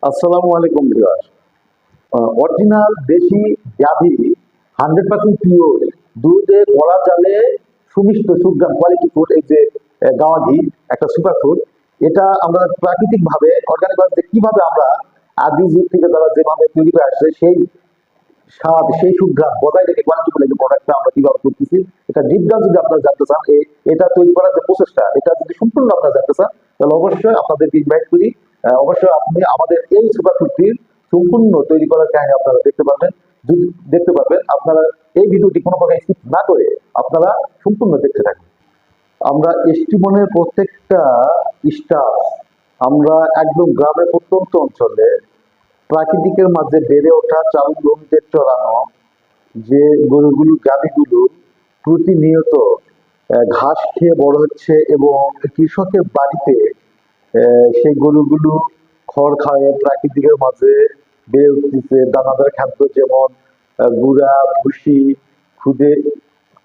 আসসালামু আলাইকুম viewer. Original দেশি গাভী 100% পিওর দুধে কলা জালে সুমিষ্ট সুগ্রাম কোয়ালিটি ফুড, এই যে গাওয়া ঘি একটা সুপার ফুড। এটা আমরা প্রাকৃতিক ভাবে অর্গানিক ভাবে কিভাবে আমরা আদি যুগ থেকে তারা যেভাবে তৈরি করে আসছে সেই স্বাদ সেই সুগ্রাম বজায় রেখে কোয়ালিটি ফুড এই প্রোডাক্টটা আমরা কিভাবে করতেছি, এটা ডিপ ডাউন যদি আপনারা জানতে চান, এটা তৈরি করার যে প্রসেসটা এটা যদি সম্পূর্ণ আপনারা জানতে চান, তাহলে অবশ্যই আপনাদেরকে ইনভাইট করি। অবশ্যই আপনি আমাদের এই সুপার ফুডটির সম্পূর্ণ তৈরি করার কাহিনী আপনারা দেখতে পারবেন। যদি দেখতে পারবেন আপনারা এই ভিডিওটি কোনো প্রকার স্কিপ না করে আপনারা সম্পূর্ণ দেখতে থাকুন। আমরা এস্টিমনের প্রত্যেকটা স্টাফ আমরা একদম গ্রামের প্রত্যন্ত অঞ্চলে প্রাকৃতিকের মাঝে বেড়ে ওঠা চাউল জমিতে চড়ানো যে গরুগুলো গাভীগুলো প্রতিনিয়ত ঘাস খেয়ে বড় হচ্ছে এবং কৃষকের বাড়িতে সেই গরুগুলো খড় খায় প্রাকৃতিকের মাঝে বেড়ে উঠতেছে। দানাদার খাদ্য যেমন গুঁড়া ভুসি, খুদে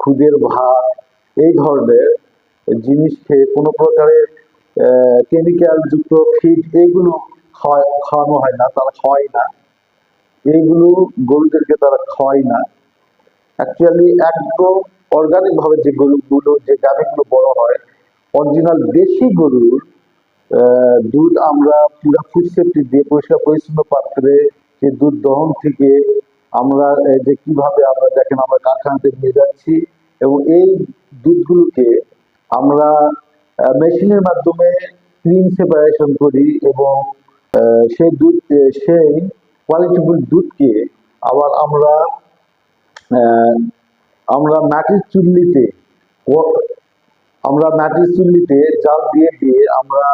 খুদের ভাত, এই ধরনের জিনিস খেয়ে কোনো প্রকারের কেমিক্যাল যুক্ত ফিড এইগুলো খাওয়ানো হয় না, তারা খাওয়ায় না। এইগুলো গরুদেরকে তারা খাওয়ায় না। অ্যাকচুয়ালি একদম অর্গানিক ভাবে যে গরুগুলো যে গাভীগুলো বড় হয়, অরিজিনাল দেশি গরুর দুধ আমরা পুরো ফুড সেফটি দিয়ে পরিষ্কার পরিচ্ছন্ন পাত্রে যে দুধ দহন থেকে আমরা যে কিভাবে আমরা দেখেন আমরা কারখানাতে নিয়ে যাচ্ছি এবং এই দুধগুলোকে আমরা মেশিনের মাধ্যমে ক্লিন সেপারেশন করি এবং সেই দুধ সেই কোয়ালিটিফুল দুধকে আবার আমরা আহ, আমরা মাটির চুল্লিতে জাল দিয়ে দিয়ে আমরা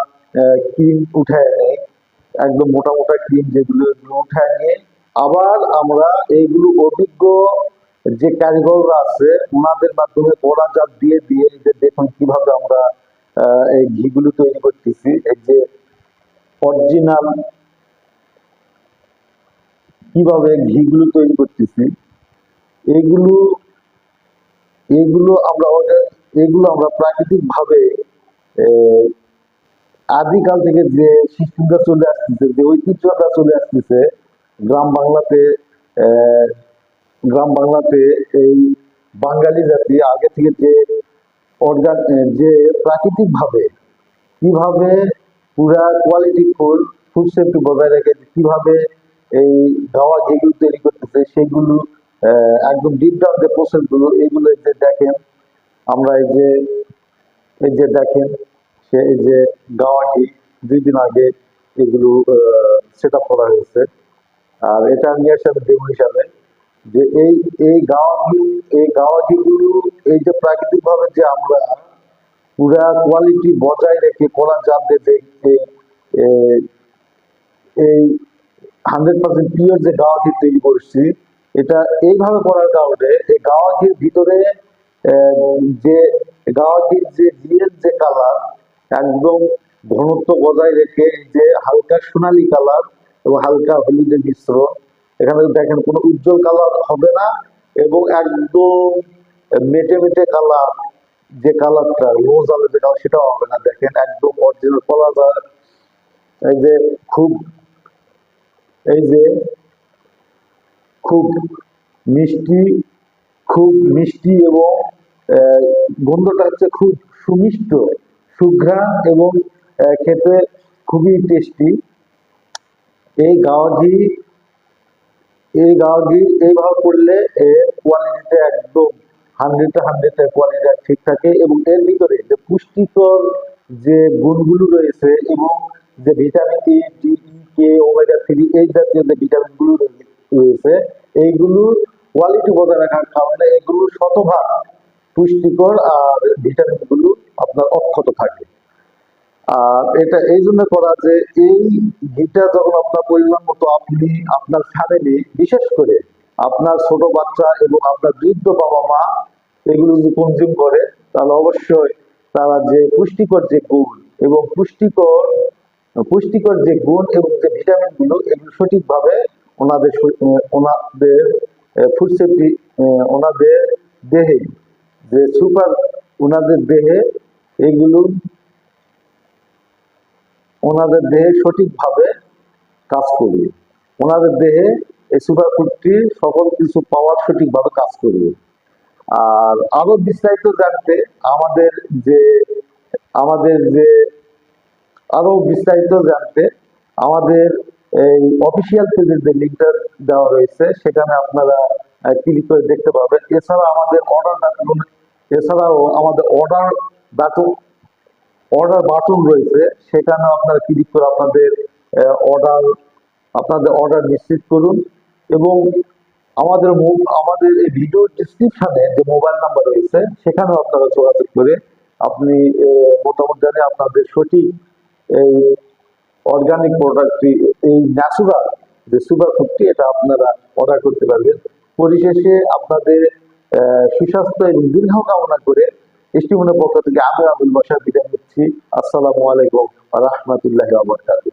ক্রিম উঠায় নেই, একদম মোটা মোটা ক্রিম যেগুলো এগুলো উঠায় নিয়ে আবার আমরা এইগুলো অভিজ্ঞ যে কারিগররা আছে ওনাদের মাধ্যমে কড়া জাল দিয়ে দিয়ে যে দেখুন কিভাবে আমরা এই ঘিগুলো তৈরি করতেছি। এই যে অরিজিনাল কিভাবে ঘিগুলো তৈরি করতেছি, এইগুলো এইগুলো আমরা এগুলো আমরা প্রাকৃতিক ভাবে আদিকাল থেকে যে সিস্টেমটা চলে আসতেছে, যে ঐতিহ্যটা চলে আসতেছে গ্রাম বাংলাতে। আহ, গ্রাম বাংলাতে এই বাঙালি জাতি আগে থেকে যে অর্গান যে প্রাকৃতিক ভাবে কিভাবে পুরা কোয়ালিটি ফুড ফুড সেফটি বজায় রেখে কিভাবে এই গাওয়া যেগুলো তৈরি করতেছে সেগুলো একদম ডিপ ডাউন যে প্রসেস গুলো এইগুলো যে দেখেন আমরা এই যে দেখেন সে এই যে গাওয়া ঘি 2 দিন আগে এগুলো সেট আপ করা হয়েছে। আর এটা নিয়ে আসলে ডেমো হিসাবে যে এই গাওয়া ঘিগুলো এই যে প্রাকৃতিক ভাবে যে আমরা পুরা কোয়ালিটি বজায় রেখে করা জানতে যে এই 100% পিওর যে গাওয়া ঘি তৈরি করছি, এটা এইভাবে করার কারণে এই গাওয়া ঘির ভিতরে যে গাওয়া ঘির যে ঘিয়ের যে কালার একদম ঘনত্ব বজায় রেখে এই যে হালকা সোনালী কালার এবং হালকা হলুদের মিশ্রণ, এখানে দেখেন কোনো উজ্জ্বল কালার হবে না এবং একদম মেটে মেটে কালার যে কালারটা রোজ আলো যে কালার সেটাও হবে না। দেখেন একদম অরিজিনাল কলার, এই যে খুব এই যে খুব মিষ্টি খুব মিষ্টি এবং গন্ধটা হচ্ছে খুব সুমিষ্ট সুঘ্রাণ এবং খেতে খুবই টেস্টি। এই গাওয়া ঘি এইভাবে করলে কোয়ালিটিটা একদম 100-100 কোয়ালিটি ঠিক থাকে এবং এর ভিতরে যে পুষ্টিকর যে গুণগুলো রয়েছে এবং যে vitamin A D E K omega 3 এই জাতীয় যে ভিটামিন গুলো রয়েছে এইগুলো কোয়ালিটি বজায় রাখার কারণে এগুলো শতভাগ পুষ্টিকর আর ভিটামিন গুলো আপনার অক্ষত থাকে। আর এটা এই জন্য করা যে এই ঘিটা যখন আপনার পরিমাণ মতো আপনি আপনার ফ্যামিলি বিশেষ করে আপনার ছোট বাচ্চা এবং আপনার বৃদ্ধ বাবা মা এগুলো যদি কনজিউম করে তাহলে অবশ্যই তারা যে পুষ্টিকর যে গুণ এবং পুষ্টিকর যে গুণ এবং যে ভিটামিন গুলো এগুলো সঠিকভাবে ওনাদের ফুড সেফটি ওনাদের দেহে যে সুপার ওনাদের দেহে এগুলো ওনাদের দেহে সঠিকভাবে কাজ করবে। ওনাদের দেহে এই সুপার ফুডটি সকল কিছু পাওয়ার সঠিকভাবে কাজ করবে। আর আরো বিস্তারিত জানতে আমাদের যে আমাদের যে আরো বিস্তারিত জানতে আমাদের এই অফিসিয়াল পেজের যে লিঙ্কটা দেওয়া রয়েছে সেখানে আপনারা ক্লিক করে দেখতে পাবেন। এছাড়াও আমাদের বাটন অর্ডার বাটন রয়েছে, সেখানে আপনারা ক্লিক করে অর্ডার অর্ডার নিশ্চিত করুন। এবং আমাদের এই ভিডিও ডিসক্রিপশনে যে মোবাইল নাম্বার রয়েছে সেখানেও আপনারা যোগাযোগ করে আপনি মতামত জানিয়ে আপনাদের সঠিক এই অর্গানিক প্রোডাক্টটি, এই ন্যাচুরাল যে সুপার ফুডটি, এটা আপনারা অর্ডার করতে পারবেন। পরিশেষে আপনাদের সুস্বাস্থ্য এবং দীর্ঘ কামনা করে স্টিমনের পক্ষ থেকে আমি আবুল বাশার বিদায় নিচ্ছি। আসসালামু আলাইকুম ওয়া রাহমাতুল্লাহি ওয়া বারাকাতুহু।